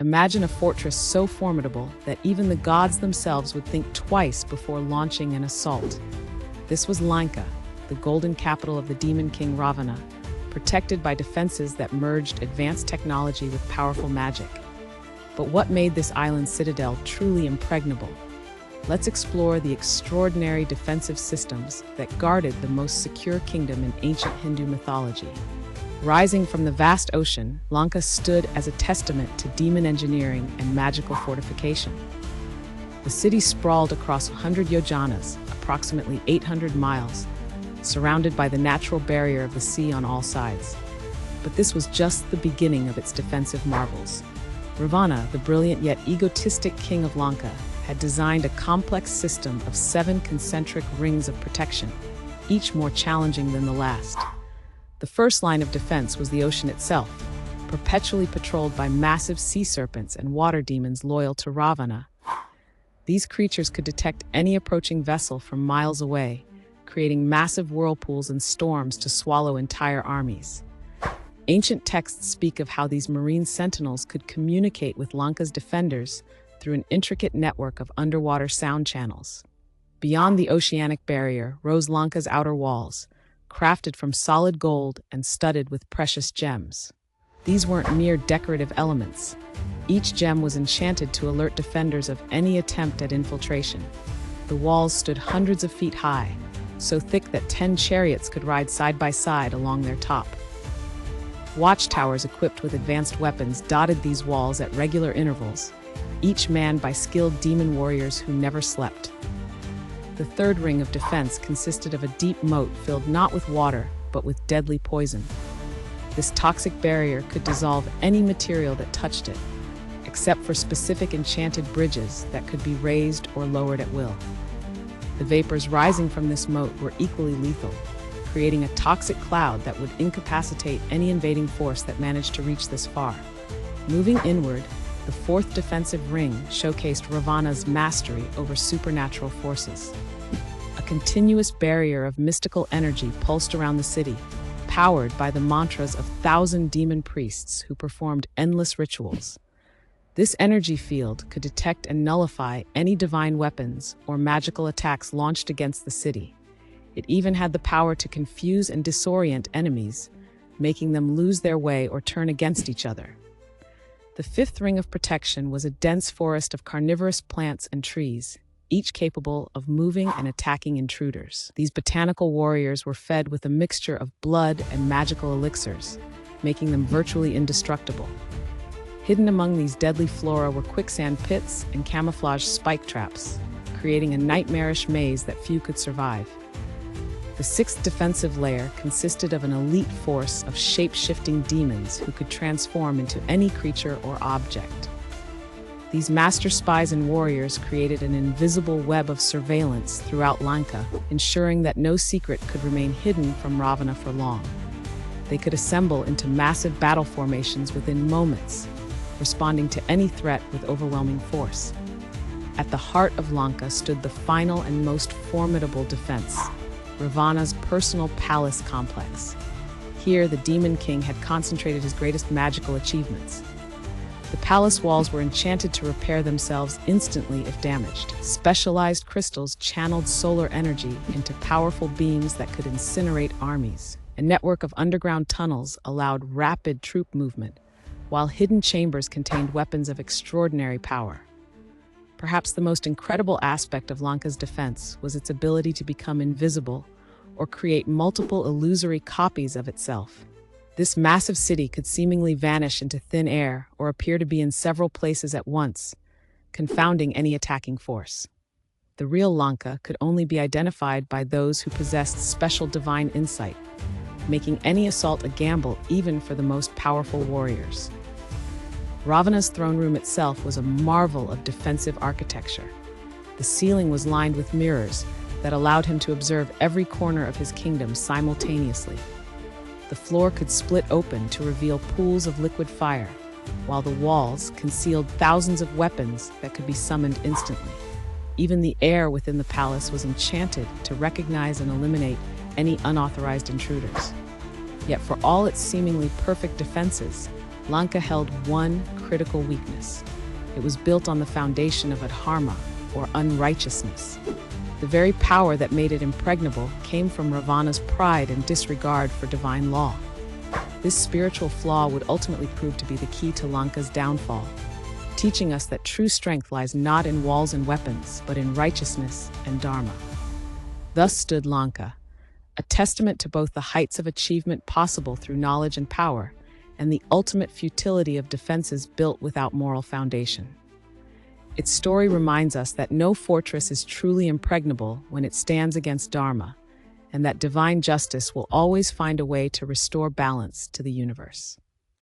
Imagine a fortress so formidable that even the gods themselves would think twice before launching an assault. This was Lanka, the golden capital of the demon king Ravana, protected by defenses that merged advanced technology with powerful magic. But what made this island citadel truly impregnable? Let's explore the extraordinary defensive systems that guarded the most secure kingdom in ancient Hindu mythology. Rising from the vast ocean, Lanka stood as a testament to demon engineering and magical fortification. The city sprawled across 100 yojanas, approximately 800 miles, surrounded by the natural barrier of the sea on all sides. But this was just the beginning of its defensive marvels. Ravana, the brilliant yet egotistic king of Lanka, had designed a complex system of 7 concentric rings of protection, each more challenging than the last. The first line of defense was the ocean itself, perpetually patrolled by massive sea serpents and water demons loyal to Ravana. These creatures could detect any approaching vessel from miles away, creating massive whirlpools and storms to swallow entire armies. Ancient texts speak of how these marine sentinels could communicate with Lanka's defenders through an intricate network of underwater sound channels. Beyond the oceanic barrier rose Lanka's outer walls, crafted from solid gold and studded with precious gems. These weren't mere decorative elements. Each gem was enchanted to alert defenders of any attempt at infiltration. The walls stood hundreds of feet high, so thick that 10 chariots could ride side by side along their top. Watchtowers equipped with advanced weapons dotted these walls at regular intervals, each manned by skilled demon warriors who never slept. The third ring of defense consisted of a deep moat filled not with water, but with deadly poison. This toxic barrier could dissolve any material that touched it, except for specific enchanted bridges that could be raised or lowered at will. The vapors rising from this moat were equally lethal, creating a toxic cloud that would incapacitate any invading force that managed to reach this far. Moving inward, the fourth defensive ring showcased Ravana's mastery over supernatural forces. A continuous barrier of mystical energy pulsed around the city, powered by the mantras of 1,000 demon priests who performed endless rituals. This energy field could detect and nullify any divine weapons or magical attacks launched against the city. It even had the power to confuse and disorient enemies, making them lose their way or turn against each other. The fifth ring of protection was a dense forest of carnivorous plants and trees, each capable of moving and attacking intruders. These botanical warriors were fed with a mixture of blood and magical elixirs, making them virtually indestructible. Hidden among these deadly flora were quicksand pits and camouflage spike traps, creating a nightmarish maze that few could survive. The sixth defensive layer consisted of an elite force of shape-shifting demons who could transform into any creature or object. These master spies and warriors created an invisible web of surveillance throughout Lanka, ensuring that no secret could remain hidden from Ravana for long. They could assemble into massive battle formations within moments, responding to any threat with overwhelming force. At the heart of Lanka stood the final and most formidable defense, Ravana's personal palace complex. Here, the Demon King had concentrated his greatest magical achievements. The palace walls were enchanted to repair themselves instantly if damaged. Specialized crystals channeled solar energy into powerful beams that could incinerate armies. A network of underground tunnels allowed rapid troop movement, while hidden chambers contained weapons of extraordinary power. Perhaps the most incredible aspect of Lanka's defense was its ability to become invisible or create multiple illusory copies of itself. This massive city could seemingly vanish into thin air or appear to be in several places at once, confounding any attacking force. The real Lanka could only be identified by those who possessed special divine insight, making any assault a gamble even for the most powerful warriors. Ravana's throne room itself was a marvel of defensive architecture. The ceiling was lined with mirrors that allowed him to observe every corner of his kingdom simultaneously. The floor could split open to reveal pools of liquid fire, while the walls concealed thousands of weapons that could be summoned instantly. Even the air within the palace was enchanted to recognize and eliminate any unauthorized intruders. Yet for all its seemingly perfect defenses, Lanka held one critical weakness. It was built on the foundation of adharma, or unrighteousness. The very power that made it impregnable came from Ravana's pride and disregard for divine law. This spiritual flaw would ultimately prove to be the key to Lanka's downfall, teaching us that true strength lies not in walls and weapons, but in righteousness and dharma. Thus stood Lanka, a testament to both the heights of achievement possible through knowledge and power, and the ultimate futility of defenses built without moral foundation. Its story reminds us that no fortress is truly impregnable when it stands against dharma, and that divine justice will always find a way to restore balance to the universe.